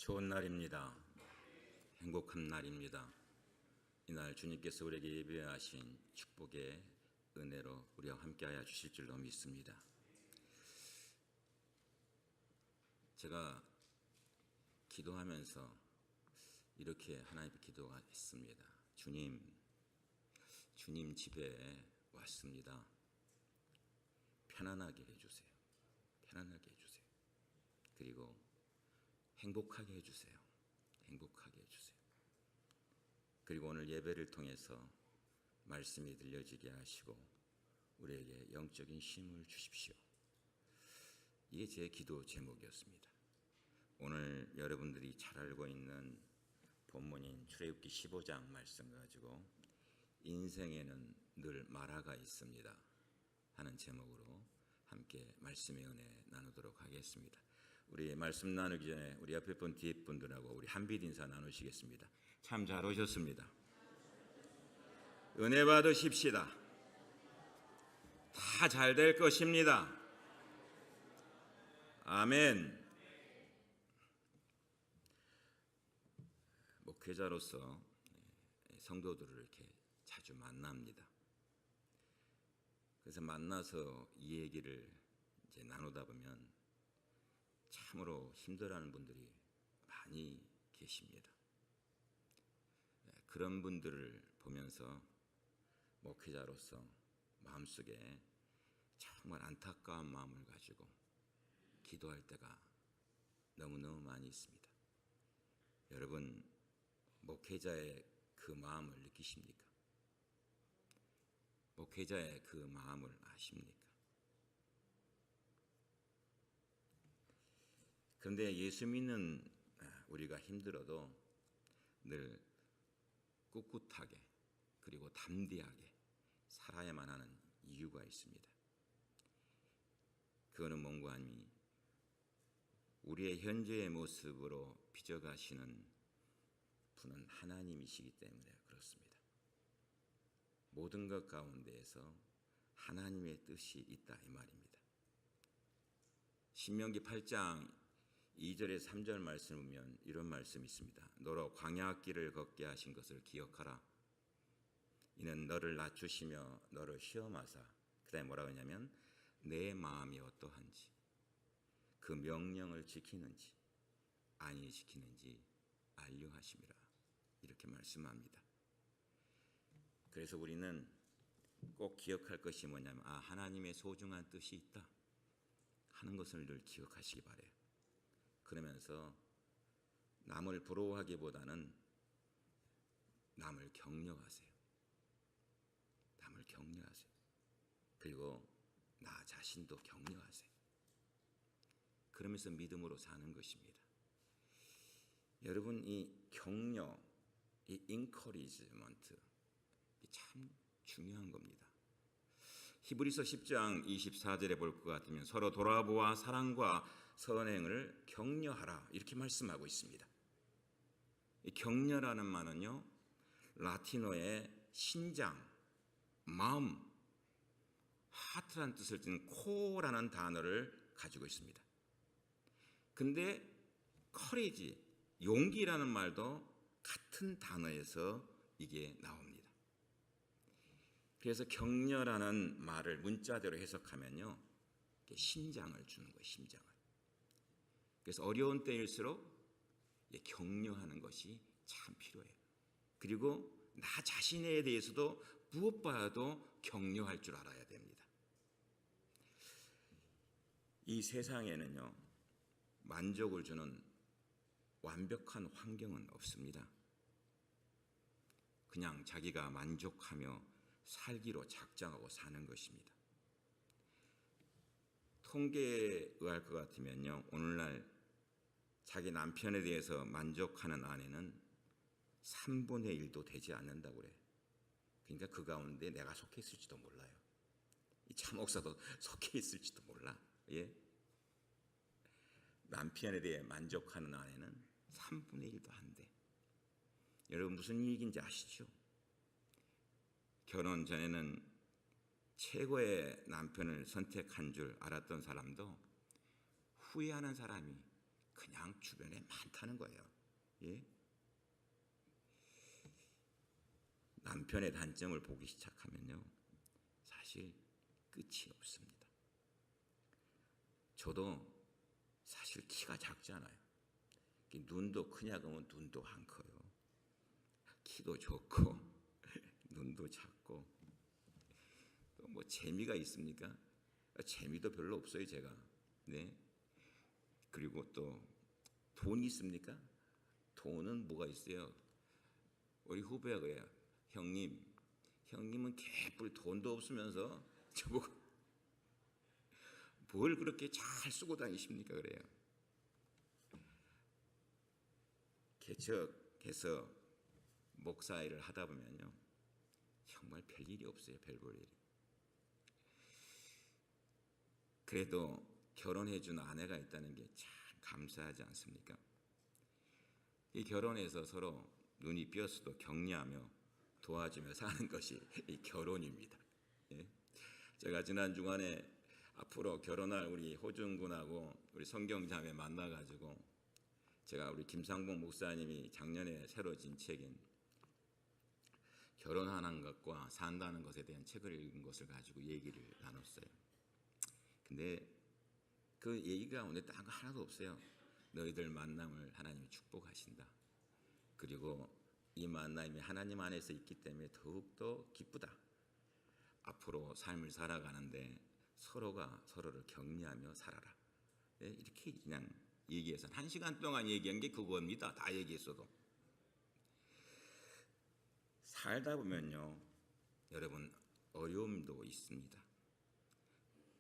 좋은 날입니다. 행복한 날입니다. 이날 주님께서 우리에게 예비하신 축복의 은혜로 우리와 함께하여 주실 줄로 믿습니다. 제가 기도하면서 이렇게 하나님께 기도했습니다. 주님 집에 왔습니다. 편안하게 해주세요. 편안하게 해주세요. 그리고 행복하게 해주세요. 행복하게 해주세요. 그리고 오늘 예배를 통해서 말씀이 들려지게 하시고 우리에게 영적인 힘을 주십시오. 이게 제 기도 제목이었습니다. 오늘 여러분들이 잘 알고 있는 본문인 출애굽기 15장 말씀 가지고 인생에는 늘 마라가 있습니다 하는 제목으로 함께 말씀의 은혜 나누도록 하겠습니다. 우리 말씀 나누기 전에 우리 앞에 분 뒤에 분들하고 우리 한빛 인사 나누시겠습니다. 참 잘 오셨습니다. 은혜 받으십시다. 다 잘 될 것입니다. 아멘. 목회자로서 성도들을 이렇게 자주 만납니다. 그래서 만나서 이 얘기를 이제 나누다 보면 참으로 힘들어하는 분들이 많이 계십니다. 그런 분들을 보면서 목회자로서 마음속에 정말 안타까운 마음을 가지고 기도할 때가 너무너무 많이 있습니다. 여러분, 목회자의 그 마음을 느끼십니까? 목회자의 그 마음을 아십니까? 그런데 예수 믿는 우리가 힘들어도 늘 꿋꿋하게 그리고 담대하게 살아야만 하는 이유가 있습니다. 그거는 뭔가 하니 우리의 현재의 모습으로 빚어가시는 분은 하나님이시기 때문에 그렇습니다. 모든 것 가운데에서 하나님의 뜻이 있다 이 말입니다. 신명기 8장 2절에 3절 말씀을 보면 이런 말씀이 있습니다. 너로 광야길을 걷게 하신 것을 기억하라. 이는 너를 낮추시며 너를 시험하사 그 다음에 뭐라고 하냐면 내 마음이 어떠한지 그 명령을 지키는지 아니 지키는지 알려하심이라 이렇게 말씀합니다. 그래서 우리는 꼭 기억할 것이 뭐냐면 하나님의 소중한 뜻이 있다 하는 것을 늘 기억하시기 바라요. 그러면서 남을 부러워하기보다는 남을 격려하세요. 남을 격려하세요. 그리고 나 자신도 격려하세요. 그러면서 믿음으로 사는 것입니다. 여러분, 이 격려, 이 encouragement 참 중요한 겁니다. 히브리서 10장 24절에 볼 것 같으면 서로 돌아보아 사랑과 선행을 격려하라 이렇게 말씀하고 있습니다. 이 격려라는 말은요, 라틴어의 신장, 마음, 하트라는 뜻을 띠는 코라는 단어를 가지고 있습니다. 근데 커리지, 용기라는 말도 같은 단어에서 이게 나옵니다. 그래서 격려라는 말을 문자대로 해석하면요, 심장을 주는 거예요. 심장을. 그래서 어려운 때일수록 격려하는 것이 참 필요해요. 그리고 나 자신에 대해서도 무엇보다도 격려할 줄 알아야 됩니다. 이 세상에는요, 만족을 주는 완벽한 환경은 없습니다. 그냥 자기가 만족하며 살기로 작정하고 사는 것입니다. 통계에 의할 것 같으면요, 오늘날 자기 남편에 대해서 만족하는 아내는 3분의 1도 되지 않는다고 그래요. 그러니까 그 가운데 내가 속해 있을지도 몰라요. 이 차 목사도 속해 있을지도 몰라. 예? 남편에 대해 만족하는 아내는 3분의 1도 안 돼. 여러분 무슨 얘기인지 아시죠? 결혼 전에는 최고의 남편을 선택한 줄 알았던 사람도 후회하는 사람이 그냥 주변에 많다는 거예요. 예? 남편의 단점을 보기 시작하면요, 사실 끝이 없습니다. 저도 사실 키가 작잖아요. 눈도 크냐 그러면 눈도 안 커요. 키도 좋고 눈도 작고 또 뭐 재미가 있습니까? 재미도 별로 없어요 제가. 네. 그리고 또 돈이 있습니까? 돈은 뭐가 있어요? 우리 후배가 그래요. 형님은 개뿔 돈도 없으면서 저보고 뭘 그렇게 잘 쓰고 다니십니까? 그래요. 개척해서 목사 일을 하다 보면요, 정말 별일이 없어요. 별 볼 일이. 그래도 결혼해준 아내가 있다는 게 참 감사하지 않습니까? 이 결혼해서 서로 눈이 삐었어도 격려하며 도와주며 사는 것이 이 결혼입니다. 예? 제가 지난 주간에 앞으로 결혼할 우리 호준 군하고 우리 성경자매 만나가지고 제가 우리 김상봉 목사님이 작년에 새로 진 책인 결혼하는 것과 산다는 것에 대한 책을 읽은 것을 가지고 얘기를 나눴어요. 근데 그 얘기가 오늘 딴 거 하나도 없어요. 너희들 만남을 하나님이 축복하신다. 그리고 이 만남이 하나님 안에서 있기 때문에 더욱더 기쁘다. 앞으로 삶을 살아가는데 서로가 서로를 격려하며 살아라. 네, 이렇게 그냥 얘기해서 1시간 동안 얘기한 게 그겁니다. 다 얘기했어도. 살다 보면요, 여러분 어려움도 있습니다.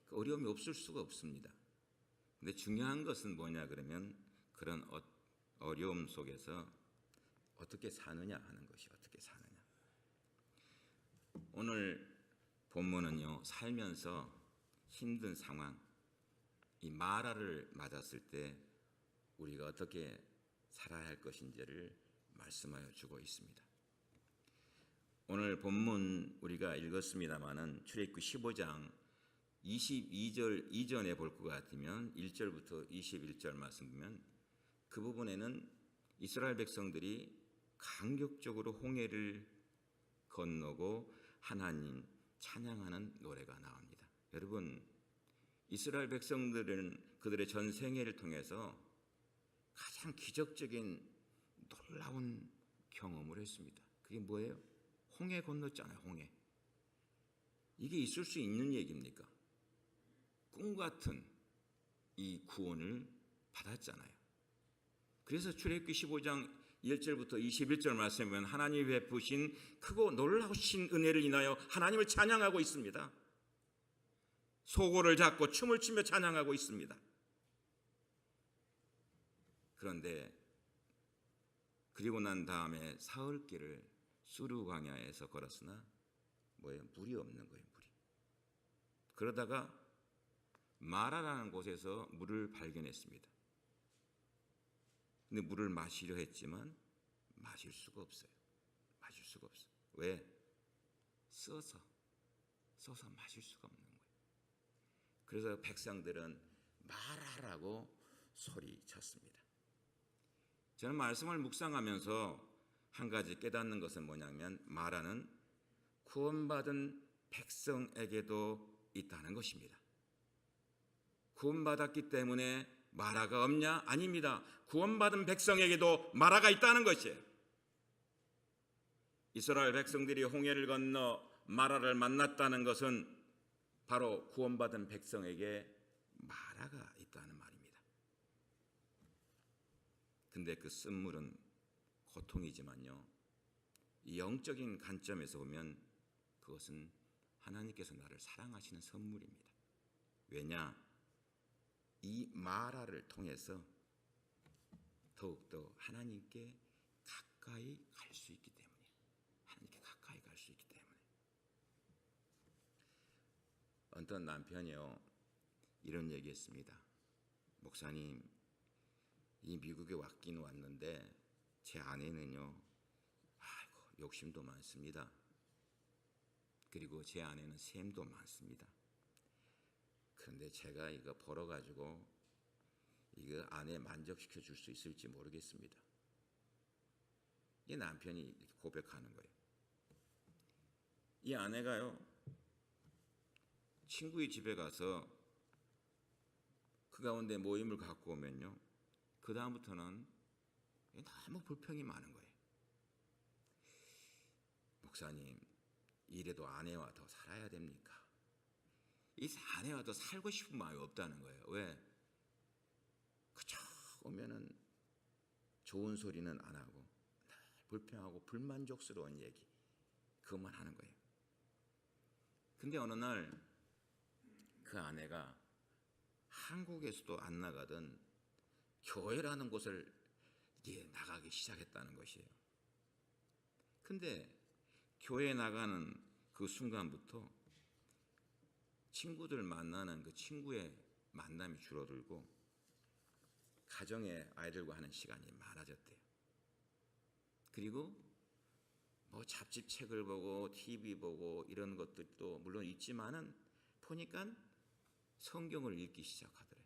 그 어려움이 없을 수가 없습니다. 근데 중요한 것은 뭐냐 그러면 그런 어려움 속에서 어떻게 사느냐 하는 것이 어떻게 사느냐. 오늘 본문은요, 살면서 힘든 상황, 이 마라를 맞았을 때 우리가 어떻게 살아야 할 것인지를 말씀하여 주고 있습니다. 오늘 본문 우리가 읽었습니다마는 출애굽기 15장 22절 이전에 볼 것 같으면 1절부터 21절 말씀 보면 그 부분에는 이스라엘 백성들이 감격적으로 홍해를 건너고 하나님 찬양하는 노래가 나옵니다. 여러분, 이스라엘 백성들은 그들의 전생애를 통해서 가장 기적적인 놀라운 경험을 했습니다. 그게 뭐예요? 홍해 건넜잖아요. 홍해. 이게 있을 수 있는 얘기입니까? 꿈 같은 이 구원을 받았잖아요. 그래서 출애굽기 15장 1절부터 21절 말씀에 보면 하나님이 베푸신 크고 놀라우신 은혜를 인하여 하나님을 찬양하고 있습니다. 소고를 잡고 춤을 추며 찬양하고 있습니다. 그런데 그리고 난 다음에 사흘길을 수르 광야에서 걸었으나 뭐예요? 물이 없는 거예요. 물이. 그러다가 마라라는 곳에서 물을 발견했습니다. 근데 물을 마시려 했지만 마실 수가 없어요. 마실 수가 없어요. 왜? 써서 마실 수가 없는 거예요. 그래서 백성들은 마라라고 소리쳤습니다. 저는 말씀을 묵상하면서 한 가지 깨닫는 것은 뭐냐면 마라는 구원받은 백성에게도 있다는 것입니다. 구원받았기 때문에 마라가 없냐? 아닙니다. 구원받은 백성에게도 마라가 있다는 것이에요. 이스라엘 백성들이 홍해를 건너 마라를 만났다는 것은 바로 구원받은 백성에게 마라가 있다는 말입니다. 근데 그 쓴물은 고통이지만요, 이 영적인 관점에서 보면 그것은 하나님께서 나를 사랑하시는 선물입니다. 왜냐? 이 마라를 통해서 더욱더 하나님께 가까이 갈 수 있기 때문에, 하나님께 가까이 갈 수 있기 때문에. 어떤 남편이요, 이런 얘기했습니다. 목사님, 이 미국에 왔긴 왔는데 제 아내는요, 아이고 욕심도 많습니다. 그리고 제 아내는 셈도 많습니다. 그런데 제가 이거 벌어가지고 이거 아내 만족시켜 줄 수 있을지 모르겠습니다. 이 남편이 이렇게 고백하는 거예요. 이 아내가요, 친구의 집에 가서 그 가운데 모임을 갖고 오면요, 그 다음부터는 너무 불평이 많은 거예요. 목사님, 이래도 아내와 더 살아야 됩니까? 이 아내와 더 살고 싶은 마음이 없다는 거예요. 왜? 그저 오면은 좋은 소리는 안 하고 불평하고 불만족스러운 얘기 그것만 하는 거예요. 근데 어느 날 그 아내가 한국에서도 안 나가던 교회라는 곳을 이제 나가기 시작했다는 것이에요. 근데 교회에 나가는 그 순간부터 친구들 만나는 그 친구의 만남이 줄어들고 가정의 아이들과 하는 시간이 많아졌대요. 그리고 뭐 잡지 책을 보고 TV 보고 이런 것들도 물론 있지만은 보니까 성경을 읽기 시작하더래요.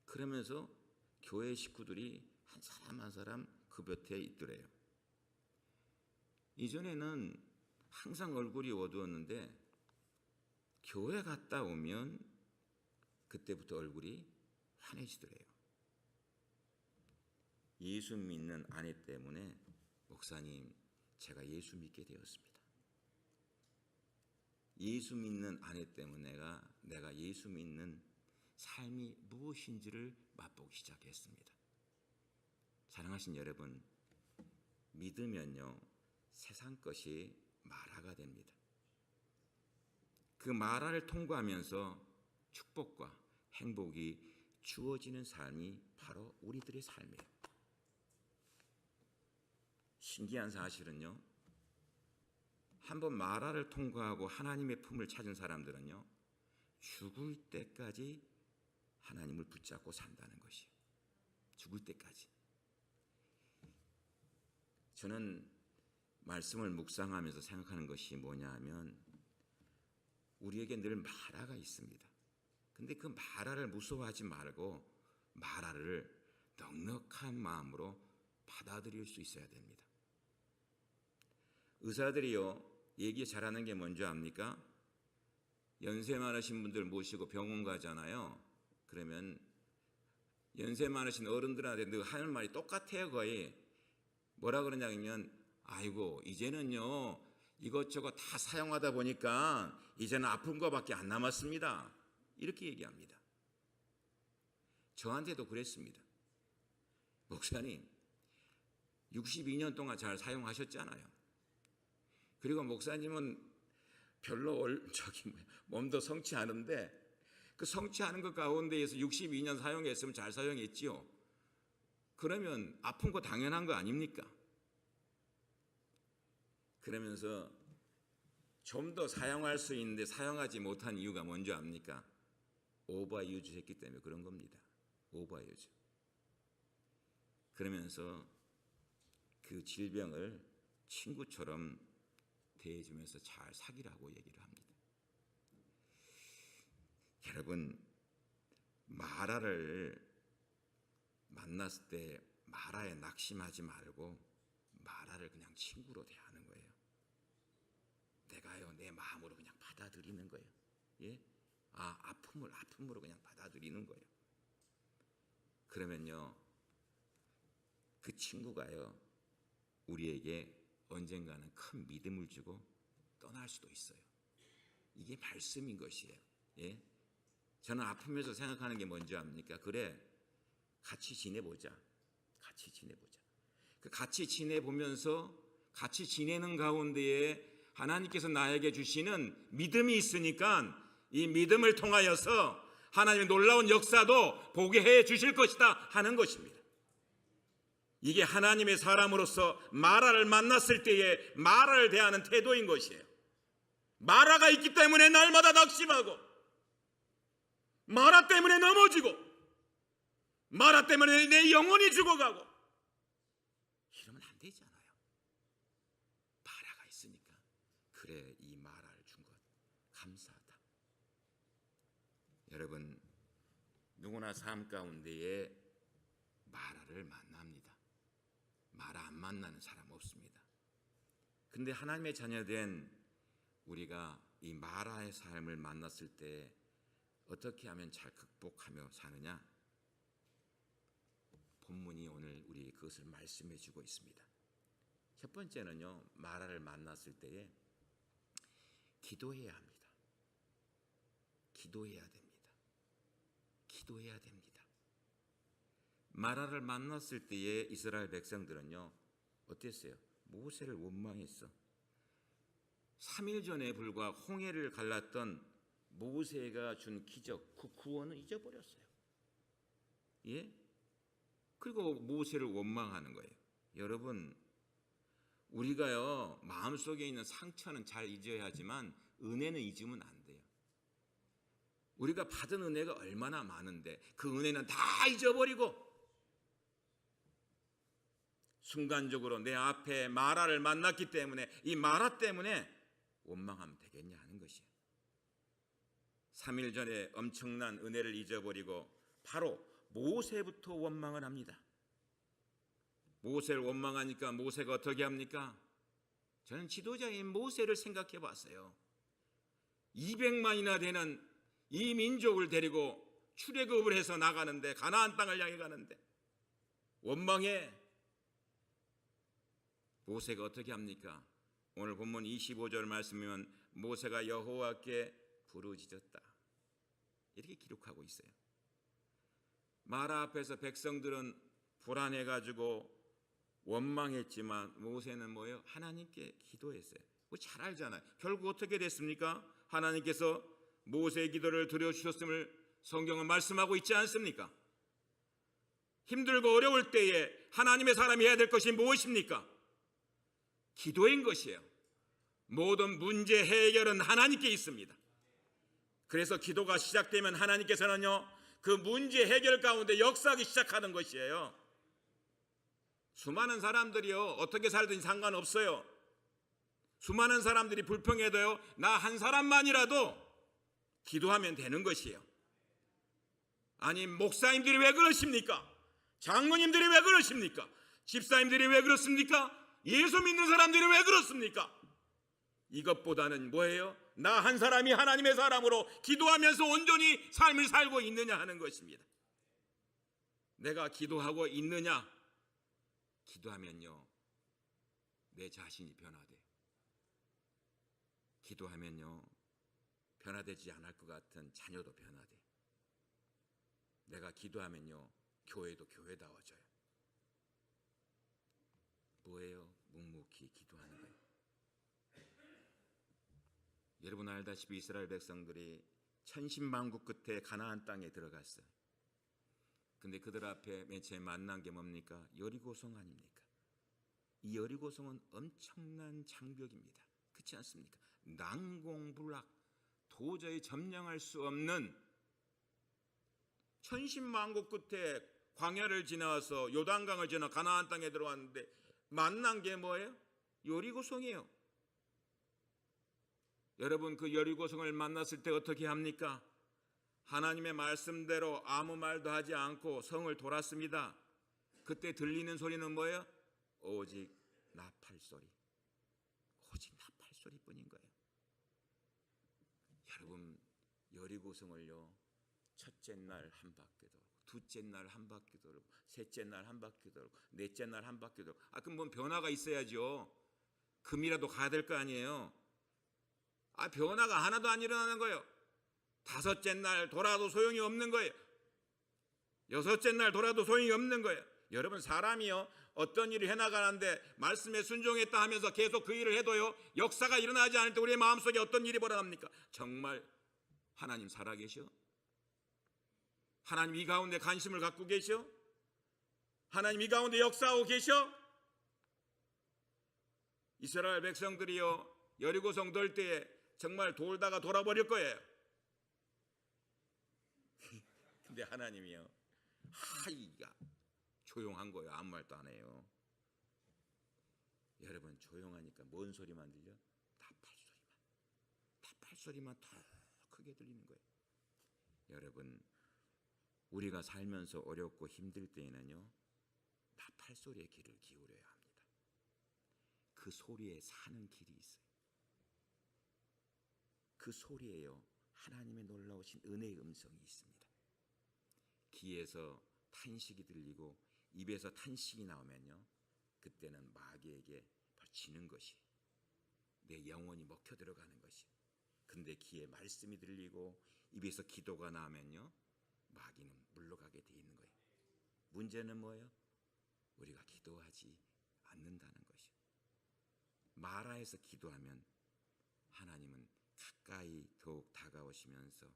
그러면서 교회 식구들이 한 사람 한 사람 그 곁에 있더래요. 이전에는 항상 얼굴이 어두웠는데 교회 갔다 오면 그때부터 얼굴이 환해지더래요. 예수 믿는 아내 때문에 목사님, 제가 예수 믿게 되었습니다. 예수 믿는 아내 때문에 내가 예수 믿는 삶이 무엇인지를 맛보기 시작했습니다. 사랑하신 여러분, 믿으면요 세상 것이 마라가 됩니다. 그 마라를 통과하면서 축복과 행복이 주어지는 삶이 바로 우리들의 삶이에요. 신기한 사실은요, 한번 마라를 통과하고 하나님의 품을 찾은 사람들은요, 죽을 때까지 하나님을 붙잡고 산다는 것이에요. 죽을 때까지. 저는 말씀을 묵상하면서 생각하는 것이 뭐냐 하면 우리에게 늘 마라가 있습니다. 근데 그 마라를 무서워하지 말고 마라를 넉넉한 마음으로 받아들일 수 있어야 됩니다. 의사들이요 얘기 잘하는 게 뭔지 압니까? 연세 많으신 분들 모시고 병원 가잖아요. 그러면 연세 많으신 어른들한테 늘 하는 말이 똑같아요. 거의 뭐라 그러냐면 아이고 이제는요 이것저것 다 사용하다 보니까 이제는 아픈 거밖에 안 남았습니다. 이렇게 얘기합니다. 저한테도 그랬습니다. 목사님 62년 동안 잘 사용하셨잖아요. 그리고 목사님은 별로 몸도 성치 않은데 그 성치 않은 것 가운데에서 62년 사용했으면 잘 사용했지요. 그러면 아픈 거 당연한 거 아닙니까? 그러면서 좀 더 사용할 수 있는데 사용하지 못한 이유가 뭔지 압니까? 오버유즈 했기 때문에 그런 겁니다. 오버유즈. 그러면서 그 질병을 친구처럼 대해주면서 잘 사귀라고 얘기를 합니다. 여러분, 마라를 만났을 때 마라에 낙심하지 말고 마라를 그냥 친구로 대하는 거예요. 내가요 내 마음으로 그냥 받아들이는 거예요. 예? 아픔으로 그냥 받아들이는 거예요. 그러면요 그 친구가요 우리에게 언젠가는 큰 믿음을 주고 떠날 수도 있어요. 이게 말씀인 것이에요. 예? 저는 아프면서 생각하는 게 뭔지 압니까? 그래, 같이 지내보자. 같이 지내보자. 그 같이 지내보면서 같이 지내는 가운데에 하나님께서 나에게 주시는 믿음이 있으니까 이 믿음을 통하여서 하나님의 놀라운 역사도 보게 해 주실 것이다 하는 것입니다. 이게 하나님의 사람으로서 마라를 만났을 때의 마라를 대하는 태도인 것이에요. 마라가 있기 때문에 날마다 낙심하고 마라 때문에 넘어지고 마라 때문에 내 영혼이 죽어가고 이러면 안 되잖아요. 마라가 있으니까 그래 이 마라를 준 것 감사하다. 여러분 누구나 삶 가운데에 마라를 만납니다. 마라 안 만나는 사람 없습니다. 근데 하나님의 자녀된 우리가 이 마라의 삶을 만났을 때 어떻게 하면 잘 극복하며 사느냐? 본문이 오늘 우리 그것을 말씀해 주고 있습니다. 첫 번째는요, 마라를 만났을 때에 기도해야 합니다. 기도해야 됩니다. 기도해야 됩니다. 마라를 만났을 때에 이스라엘 백성들은요, 어땠어요? 모세를 원망했어. 3일 전에 불과 홍해를 갈랐던 모세가 준 기적, 그 구원을 잊어버렸어요. 예? 그리고 모세를 원망하는 거예요. 여러분, 우리가요, 마음속에 있는 상처는 잘 잊어야 하지만 은혜는 잊으면 안 돼요. 우리가 받은 은혜가 얼마나 많은데 그 은혜는 다 잊어버리고 순간적으로 내 앞에 마라를 만났기 때문에 이 마라 때문에 원망하면 되겠냐 하는 것이에요. 3일 전에 엄청난 은혜를 잊어버리고 바로 모세부터 원망을 합니다. 모세를 원망하니까 모세가 어떻게 합니까? 저는 지도자인 모세를 생각해 봤어요. 200만이나 되는 이 민족을 데리고 출애굽을 해서 나가는데, 가나안 땅을 향해 가는데 원망해. 모세가 어떻게 합니까? 오늘 본문 25절 말씀이면 모세가 여호와께 부르짖었다, 이렇게 기록하고 있어요. 마라 앞에서 백성들은 불안해가지고 원망했지만 모세는 뭐예요? 하나님께 기도했어요. 잘 알잖아요. 결국 어떻게 됐습니까? 하나님께서 모세의 기도를 들어주셨음을 성경은 말씀하고 있지 않습니까? 힘들고 어려울 때에 하나님의 사람이 해야 될 것이 무엇입니까? 기도인 것이에요. 모든 문제 해결은 하나님께 있습니다. 그래서 기도가 시작되면 하나님께서는요, 그 문제 해결 가운데 역사하기 시작하는 것이에요. 수많은 사람들이요, 어떻게 살든지 상관없어요. 수많은 사람들이 불평해도요, 나 한 사람만이라도 기도하면 되는 것이에요. 아니, 목사님들이 왜 그러십니까? 장로님들이 왜 그러십니까? 집사님들이 왜 그렇습니까? 예수 믿는 사람들이 왜 그렇습니까? 이것보다는 뭐예요? 나 한 사람이 하나님의 사람으로 기도하면서 온전히 삶을 살고 있느냐 하는 것입니다. 내가 기도하고 있느냐? 기도하면요, 내 자신이 변화돼요. 기도하면요, 변화되지 않을 것 같은 자녀도 변화돼. 내가 기도하면요, 교회도 교회다워져요. 뭐예요? 묵묵히 기도하는 거예요. 여러분 알다시피 이스라엘 백성들이 천신만고 끝에 가나안 땅에 들어갔어요. 근데 그들 앞에 맨 처음 만난 게 뭡니까? 여리고성 아닙니까? 이 여리고성은 엄청난 장벽입니다. 그렇지 않습니까? 난공불락, 도저히 점령할 수 없는, 천신만고 끝에 광야를 지나서 요단강을 지나 가나안 땅에 들어왔는데 만난 게 뭐예요? 여리고성이에요. 여러분, 그 여리고성을 만났을 때 어떻게 합니까? 하나님의 말씀대로 아무 말도 하지 않고 성을 돌았습니다. 그때 들리는 소리는 뭐예요? 오직 나팔 소리. 오직 나팔 소리뿐인 거예요. 여러분, 여리고성을요, 첫째 날 한 바퀴 돌고, 둘째 날 한 바퀴 돌고, 셋째 날 한 바퀴 돌고, 넷째 날 한 바퀴 돌고. 그럼 뭔 변화가 있어야죠. 금이라도 가야 될 거 아니에요. 변화가 하나도 안 일어나는 거예요. 다섯째 날 돌아도 소용이 없는 거예요. 여섯째 날 돌아도 소용이 없는 거예요. 여러분, 사람이요, 어떤 일을 해나가는데 말씀에 순종했다 하면서 계속 그 일을 해도요, 역사가 일어나지 않을 때 우리의 마음속에 어떤 일이 벌어납니까? 정말 하나님 살아계셔? 하나님 이 가운데 관심을 갖고 계셔? 하나님 이 가운데 역사하고 계셔? 이스라엘 백성들이요, 여리고성 돌 때에 정말 돌다가 돌아버릴 거예요. 근데 하나님이요, 하이가 조용한 거예요. 아무 말도 안 해요. 여러분, 조용하니까 뭔 소리만 들려? 나팔 소리만. 나팔 소리만 더 크게 들리는 거예요. 여러분, 우리가 살면서 어렵고 힘들 때에는요, 나팔 소리에 귀를 기울여야 합니다. 그 소리에 사는 길이 있어요. 그 소리에요, 하나님의 놀라우신 은혜의 음성이 있습니다. 귀에서 탄식이 들리고 입에서 탄식이 나오면요, 그때는 마귀에게 지는 것이, 내 영혼이 먹혀 들어가는 것이. 근데 귀에 말씀이 들리고 입에서 기도가 나오면요, 마귀는 물러가게 돼 있는 거예요. 문제는 뭐예요? 우리가 기도하지 않는다는 것이요. 마라에서 기도하면 하나님은 가까이 더욱 다가오시면서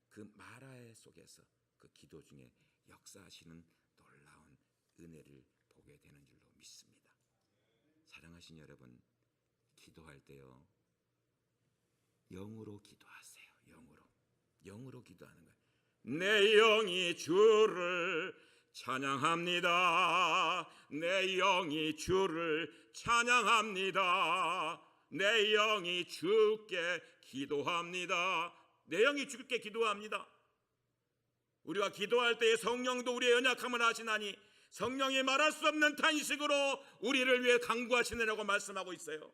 그 마라의 속에서 그 기도 중에 역사하시는 놀라운 은혜를 보게 되는 줄로 믿습니다. 사랑하신 여러분, 기도할 때요, 영으로 기도하세요. 영으로 기도하는 거예요. 내 영이 주를 찬양합니다. 내 영이 주를 찬양합니다. 내 영이 주께 기도합니다. 내 영이 주께 기도합니다. 우리가 기도할 때에 성령도 우리의 연약함을 아시나니 성령이 말할 수 없는 탄식으로 우리를 위해 간구하시느라고 말씀하고 있어요.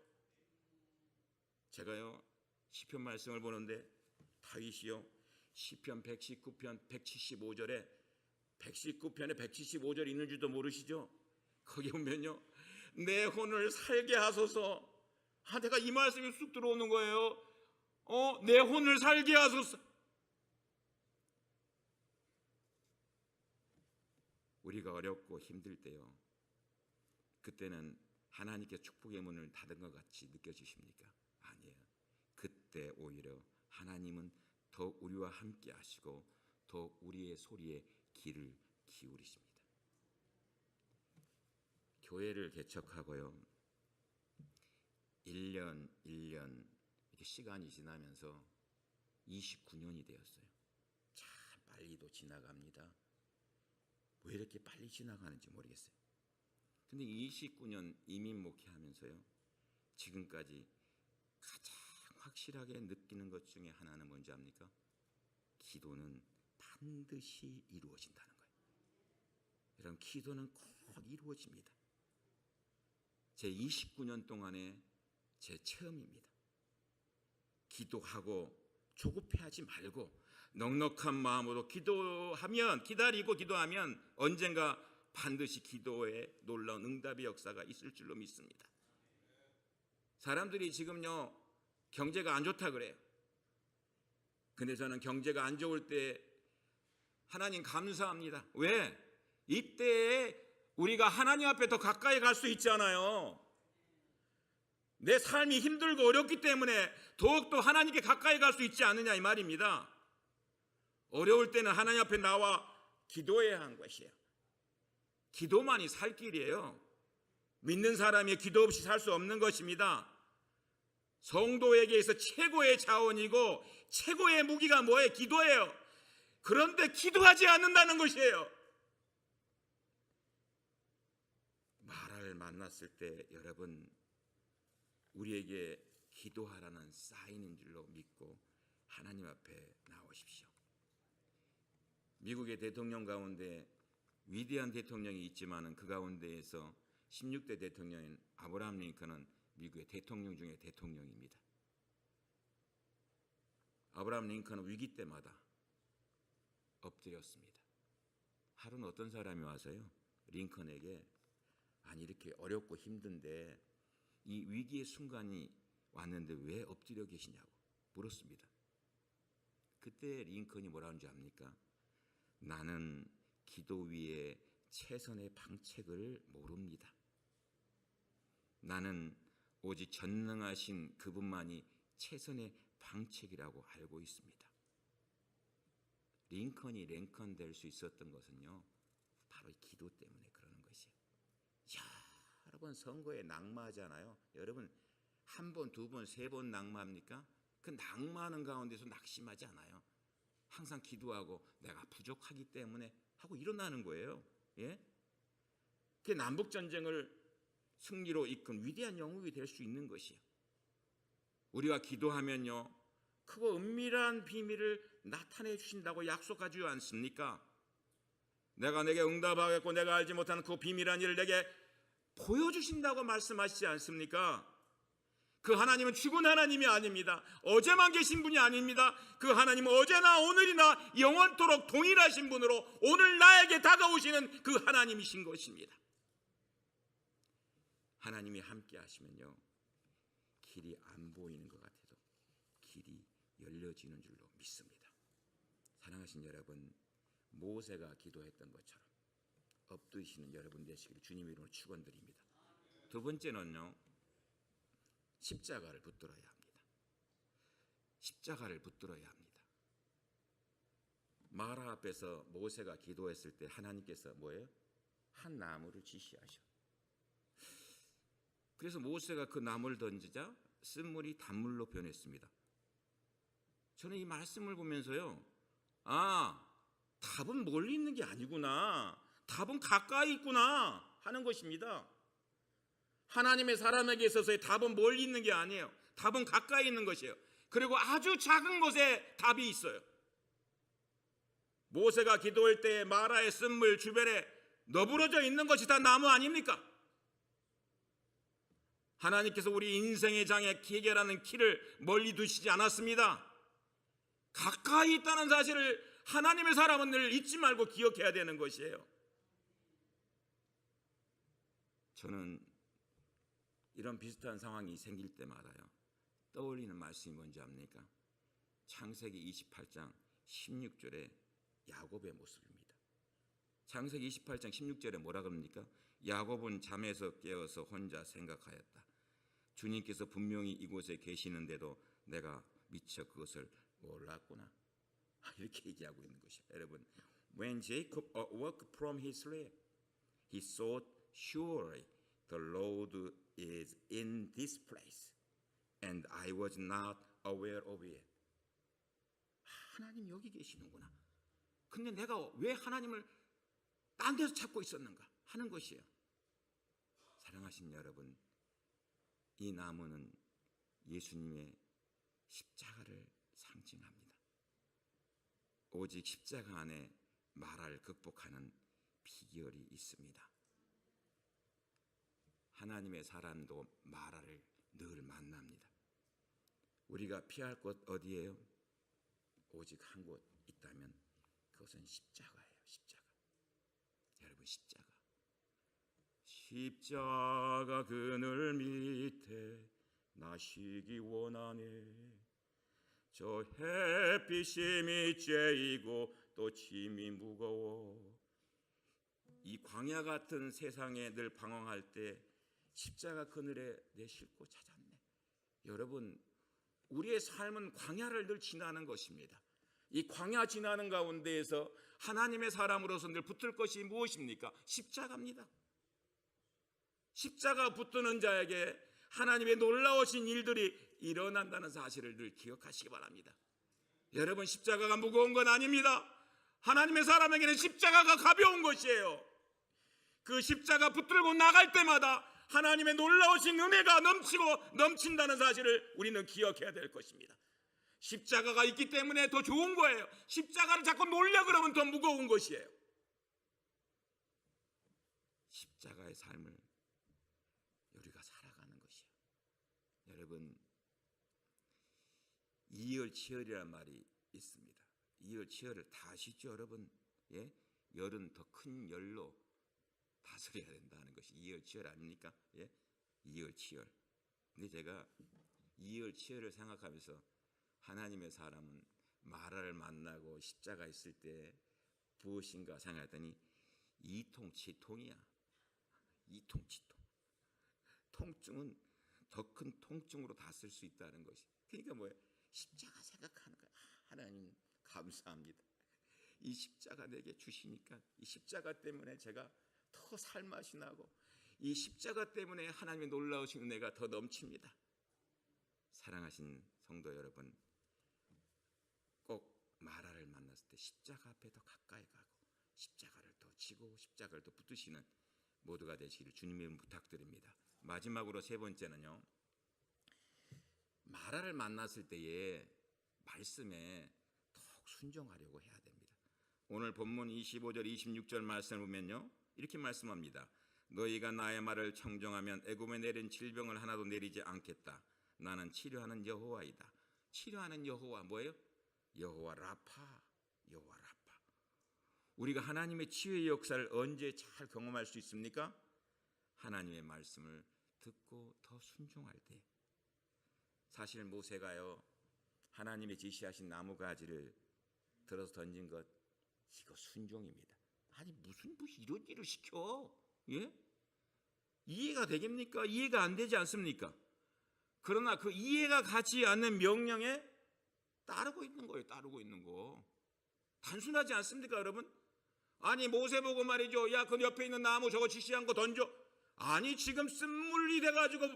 제가요, 시편 말씀을 보는데 다윗이요, 시편 119편 175절에 119편에 175절 있는 줄도 모르시죠? 거기 보면요, 내 혼을 살게 하소서. 내가 이 말씀이 쑥 들어오는 거예요. 내 혼을 살게 하소서. 우리가 어렵고 힘들 때요, 그때는 하나님께 축복의 문을 닫은 것 같이 느껴지십니까? 아니에요. 그때 오히려 하나님은 더 우리와 함께 하시고 더 우리의 소리에 귀를 기울이십니다. 교회를 개척하고요, 1년 이렇게 시간이 지나면서 29년이 되었어요. 참 빨리도 지나갑니다. 왜 이렇게 빨리 지나가는지 모르겠어요. 근데 29년 이민 목회하면서요, 지금까지 가장 확실하게 느끼는 것 중에 하나는 뭔지 압니까? 기도는 반드시 이루어진다는 거예요. 여러분, 기도는 꼭 이루어집니다. 제 29년 동안의 제 체험입니다. 기도하고 조급해하지 말고 넉넉한 마음으로 기도하면, 기다리고 기도하면 언젠가 반드시 기도에 놀라운 응답의 역사가 있을 줄로 믿습니다. 사람들이 지금요, 경제가 안 좋다 그래요. 근데 저는 경제가 안 좋을 때 하나님 감사합니다. 왜? 이때에 우리가 하나님 앞에 더 가까이 갈 수 있잖아요. 내 삶이 힘들고 어렵기 때문에 더욱더 하나님께 가까이 갈 수 있지 않느냐, 이 말입니다. 어려울 때는 하나님 앞에 나와 기도해야 하는 것이에요. 기도만이 살 길이에요. 믿는 사람이 기도 없이 살 수 없는 것입니다. 성도에게서 최고의 자원이고 최고의 무기가 뭐예요? 기도예요. 그런데 기도하지 않는다는 것이에요. 마라를 만났을 때 여러분, 우리에게 기도하라는 사인인 줄로 믿고 하나님 앞에 나오십시오. 미국의 대통령 가운데 위대한 대통령이 있지만 그 가운데에서 16대 대통령인 아브라함 링컨은 미국의 대통령 중에 대통령입니다. 아브라함 링컨은 위기 때마다 엎드렸습니다. 하루는 어떤 사람이 와서요, 링컨에게 아니 이렇게 어렵고 힘든데 이 위기의 순간이 왔는데 왜 엎드려 계시냐고 물었습니다. 그때 링컨이 뭐라는 줄 압니까? 나는 기도 위에 최선의 방책을 모릅니다. 나는 오직 전능하신 그분만이 최선의 방책이라고 알고 있습니다. 링컨이 링컨 될 수 있었던 것은요, 바로 기도 때문에 그러는 것이에요. 여러분, 선거에 낙마하잖아요. 여러분, 한 번, 두 번, 세 번 낙마합니까? 그 낙마하는 가운데서 낙심하지 않아요. 항상 기도하고 내가 부족하기 때문에 하고 일어나는 거예요. 예? 그게 남북전쟁을 승리로 이끈 위대한 영웅이 될 수 있는 것이에요. 우리가 기도하면요, 크고 은밀한 비밀을 나타내 주신다고 약속하지 않습니까? 내가 내게 응답하겠고 내가 알지 못하는 그 비밀한 일을 내게 보여주신다고 말씀하시지 않습니까? 그 하나님은 죽은 하나님이 아닙니다. 어제만 계신 분이 아닙니다. 그 하나님은 어제나 오늘이나 영원토록 동일하신 분으로 오늘 나에게 다가오시는 그 하나님이신 것입니다. 하나님이 함께 하시면요, 길이 안 보이는 것 같아도 길이 열려지는 줄로 믿습니다. 사랑하신 여러분, 모세가 기도했던 것처럼 엎드리시는 여러분 되시기를 주님의 이름으로 축원드립니다. 두 번째는요, 십자가를 붙들어야 합니다. 십자가를 붙들어야 합니다. 마라 앞에서 모세가 기도했을 때 하나님께서 뭐예요? 한 나무를 지시하셔. 그래서 모세가 그 나무를 던지자 쓴물이 단물로 변했습니다. 저는 이 말씀을 보면서요, 답은 멀리 있는 게 아니구나, 답은 가까이 있구나 하는 것입니다. 하나님의 사람에게 있어서의 답은 멀리 있는 게 아니에요. 답은 가까이 있는 것이에요. 그리고 아주 작은 곳에 답이 있어요. 모세가 기도할 때 마라의 쓴물 주변에 너부러져 있는 것이 다 나무 아닙니까? 하나님께서 우리 인생의 장애 해결하는 길을 멀리 두시지 않았습니다. 가까이 있다는 사실을 하나님의 사람은 늘 잊지 말고 기억해야 되는 것이에요. 저는 이런 비슷한 상황이 생길 때마다요, 떠올리는 말씀이 뭔지 압니까? 창세기 28장 16절에 야곱의 모습입니다. 창세기 28장 16절에 뭐라 그럽니까? 야곱은 잠에서 깨어서 혼자 생각하였다. 주님께서 분명히 이곳에 계시는데도 내가 미처 그것을 몰랐구나. 이렇게 얘기하고 있는 것이에요. 여러분, when Jacob awoke from his sleep, he thought surely the Lord is in this place, and I was not aware of it. 하나님 여기 계시는구나. 근데 내가 왜 하나님을 딴 데서 찾고 있었는가 하는 것이에요. 사랑하신 여러분, 이 나무는 예수님의 십자가를 상징합니다. 오직 십자가 안에 마라를 극복하는 비결이 있습니다. 하나님의 사람도 마라를 늘 만납니다. 우리가 피할 곳 어디예요? 오직 한 곳 있다면 그것은 십자가예요. 십자가. 여러분, 십자가 그늘 밑에 나 쉬기 원하네. 저 햇빛이 밑재이고 또 짐이 무거워. 이 광야 같은 세상에 늘 방황할 때 십자가 그늘에 내 싣고 찾았네. 여러분, 우리의 삶은 광야를 늘 지나는 것입니다. 이 광야 지나는 가운데에서 하나님의 사람으로서 늘 붙을 것이 무엇입니까? 십자가입니다. 십자가 붙드는 자에게 하나님의 놀라우신 일들이 일어난다는 사실을 늘 기억하시기 바랍니다. 여러분, 십자가가 무거운 건 아닙니다. 하나님의 사람에게는 십자가가 가벼운 것이에요. 그 십자가 붙들고 나갈 때마다 하나님의 놀라우신 은혜가 넘치고 넘친다는 사실을 우리는 기억해야 될 것입니다. 십자가가 있기 때문에 더 좋은 거예요. 십자가를 자꾸 놀려 그러면 더 무거운 것이에요. 십자가의 삶을 우리가 살아가는 것이에요. 여러분, 이열치열이라는 말이 있습니다. 이열치열을 다 아시죠, 여러분? 예? 열은 더 큰 열로 다스려야 된다는 것이 이열치열 아닙니까? 예? 이열치열. 근데 제가 이열치열을 생각하면서 하나님의 사람은 마라를 만나고 십자가 있을 때 무엇인가 생각했더니 이통치통이야. 이통치통. 통증은 더 큰 통증으로 다 쓸 수 있다는 것이. 그러니까 뭐예요? 십자가 생각하는 거야. 하나님 감사합니다. 이 십자가 내게 주시니까 이 십자가 때문에 제가 더 살맛이 나고 이 십자가 때문에 하나님의 놀라우신 은혜가 더 넘칩니다. 사랑하신 성도 여러분, 꼭 마라를 만났을 때 십자가 앞에 더 가까이 가고 십자가를 더 지고 십자가를 더 붙드시는 모두가 되시기를 주님의 이름 부탁드립니다. 마지막으로 세 번째는요, 마라를 만났을 때에 말씀에 더욱 순종하려고 해야 됩니다. 오늘 본문 25절 26절 말씀을 보면요, 이렇게 말씀합니다. 너희가 나의 말을 청정하면 애굽에 내린 질병을 하나도 내리지 않겠다. 나는 치료하는 여호와이다. 치료하는 여호와 뭐예요? 여호와 라파. 여호와 라파. 우리가 하나님의 치유의 역사를 언제 잘 경험할 수 있습니까? 하나님의 말씀을 듣고 더 순종할 때. 사실 모세가요, 하나님의 지시하신 나무 가지를 들어서 던진 것, 이거 순종입니다. 아니 무슨 이런 일을 시켜? 예? 이해가 되겠습니까? 이해가 안 되지 않습니까? 그러나 그 이해가 가지 않는 명령에 따르고 있는 거예요. 따르고 있는 거. 단순하지 않습니까, 여러분? 아니 모세 보고 말이죠. 야, 그 옆에 있는 나무 저거 지시한 거 던져. 아니 지금 쓴물이 돼가지고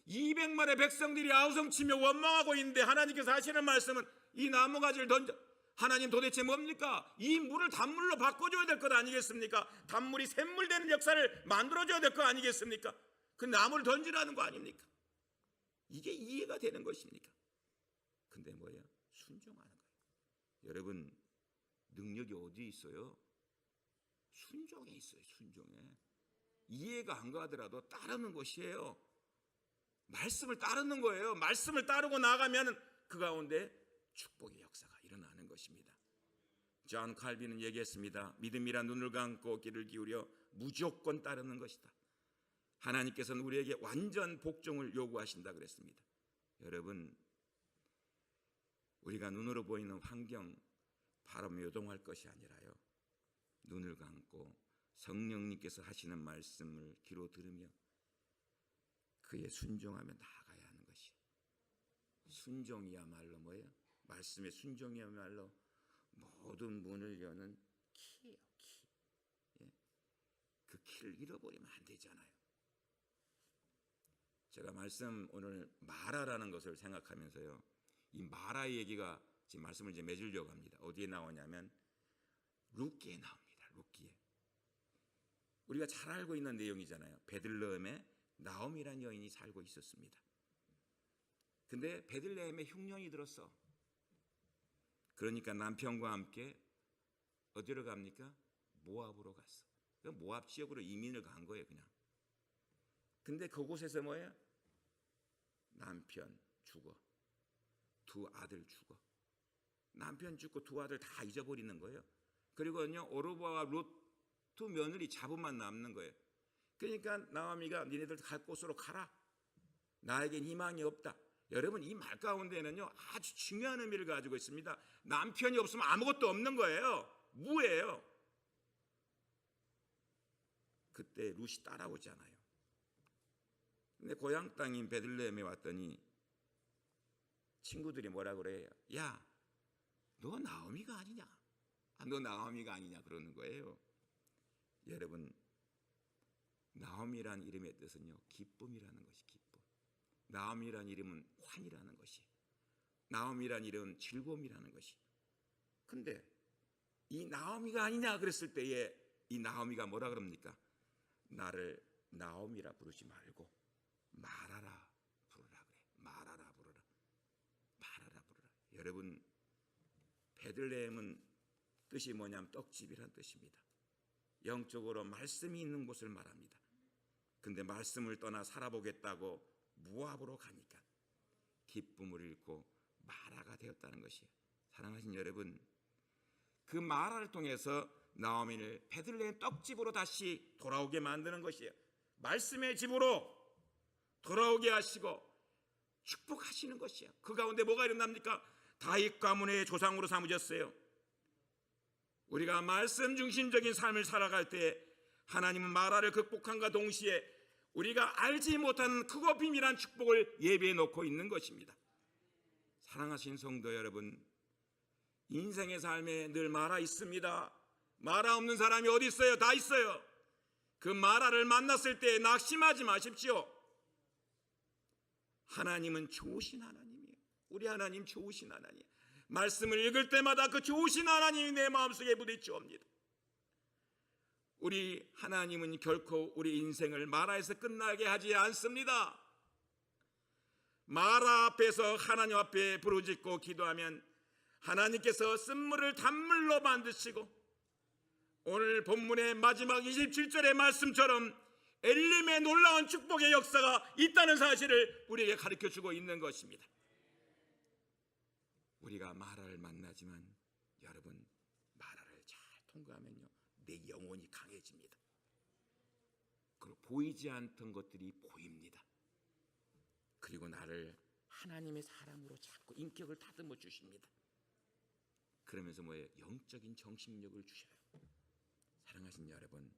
200만의 백성들이 아우성치며 원망하고 있는데 하나님께서 하시는 말씀은 이 나무 가지를 던져. 하나님 도대체 뭡니까? 이 물을 단물로 바꿔줘야 될 것 아니겠습니까? 단물이 샘물 되는 역사를 만들어줘야 될 것 아니겠습니까? 그 나무를 던지라는 거 아닙니까? 이게 이해가 되는 것입니까? 근데 뭐예요? 순종하는 거예요. 여러분, 능력이 어디 있어요? 순종에 있어요. 순종에. 이해가 안 가더라도 따르는 것이에요. 말씀을 따르는 거예요. 말씀을 따르고 나가면 그 가운데 축복의 역사가 일어나는 것입니다. 존 칼빈은 얘기했습니다. 믿음이란 눈을 감고 귀를 기울여 무조건 따르는 것이다. 하나님께서는 우리에게 완전 복종을 요구하신다 그랬습니다. 여러분, 우리가 눈으로 보이는 환경 바로 요동할 것이 아니라요, 눈을 감고 성령님께서 하시는 말씀을 귀로 들으며 그에 순종하며 나아가야 하는 것이에요. 순종이야말로 뭐예요? 말씀의 순종이야말로 모든 문을 여는 키예요. 키. 예? 그 키를 잃어버리면 안 되잖아요. 제가 말씀 오늘 마라라는 것을 생각하면서요, 이 마라의 얘기가 지금 말씀을 이제 맺으려고 합니다. 어디에 나오냐면 룻기에 나옵니다. 룻기에. 우리가 잘 알고 있는 내용이잖아요. 베들레헴에 나옴이라는 여인이 살고 있었습니다. 근데 베들레헴에 흉년이 들었어. 그러니까 남편과 함께 어디로 갑니까? 모압으로 갔어. 모압 지역으로 이민을 간 거예요, 그냥. 근데 그곳에서 뭐예요? 남편 죽어. 두 아들 죽어. 남편 죽고 두 아들 다 잊어버리는 거예요. 그리고요, 오르바와 룻 두 며느리 자부만 남는 거예요. 그러니까 나오미가 니네들 갈 곳으로 가라. 나에겐 희망이 없다. 여러분, 이 말 가운데는요, 아주 중요한 의미를 가지고 있습니다. 남편이 없으면 아무것도 없는 거예요. 무예요. 그때 룻이 따라오잖아요. 근데 고향 땅인 베들레헴에 왔더니 친구들이 뭐라 그래요? 야, 너 나오미가 아니냐? 너 나오미가 아니냐 그러는 거예요. 여러분, 나오미란 이름의 뜻은요, 기쁨이라는 것이 기쁨. 나오미란 이름은 환이라는 것이, 나오미란 이름은 즐거움이라는 것이. 근데 이 나오미가 아니냐 그랬을 때에 이 나오미가 뭐라 그럽니까? 나를 나오미라 부르지 말고 마라라 부르라 그래. 마라라 부르라. 마라라 부르라. 여러분, 베들레헴은 뜻이 뭐냐면 떡집이란 뜻입니다. 영적으로 말씀이 있는 곳을 말합니다. 근데 말씀을 떠나 살아보겠다고 모압으로 가니까 기쁨을 잃고 마라가 되었다는 것이에요. 사랑하신 여러분, 그 마라를 통해서 나오미를 베들레헴 떡집으로 다시 돌아오게 만드는 것이에요. 말씀의 집으로 돌아오게 하시고 축복하시는 것이에요. 그 가운데 뭐가 일어납니까? 다윗 가문의 조상으로 삼으셨어요. 우리가 말씀 중심적인 삶을 살아갈 때 하나님은 마라를 극복함과 동시에 우리가 알지 못하는 크고 비밀한 축복을 예비해 놓고 있는 것입니다. 사랑하신 성도 여러분, 인생의 삶에 늘 마라 있습니다. 마라 없는 사람이 어디 있어요? 다 있어요. 그 마라를 만났을 때 낙심하지 마십시오. 하나님은 좋으신 하나님이에요. 우리 하나님 좋으신 하나님이에요. 말씀을 읽을 때마다 그 좋으신 하나님이 내 마음속에 부딪혀옵니다. 우리 하나님은 결코 우리 인생을 마라에서 끝나게 하지 않습니다. 마라 앞에서 하나님 앞에 부르짖고 기도하면 하나님께서 쓴물을 단물로 만드시고 오늘 본문의 마지막 27절의 말씀처럼 엘림의 놀라운 축복의 역사가 있다는 사실을 우리에게 가르쳐주고 있는 것입니다. 우리가 마라를 만나지만 여러분, 마라를 잘 통과하면요, 내 영혼이 강해집니다. 그리고 보이지 않던 것들이 보입니다. 그리고 나를 하나님의 사람으로 자꾸 인격을 다듬어 주십니다. 그러면서 뭐예요? 영적인 정신력을 주셔요. 사랑하신 여러분,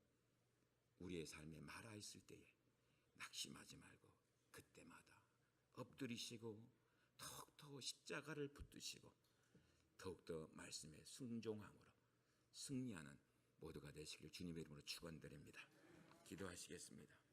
우리의 삶에 마라 있을 때에 낙심하지 말고 그때마다 엎드리시고 더욱더 십자가를 붙드시고 더욱더 말씀에 순종함으로 승리하는 모두가 되시기를 주님의 이름으로 축원드립니다. 기도하시겠습니다.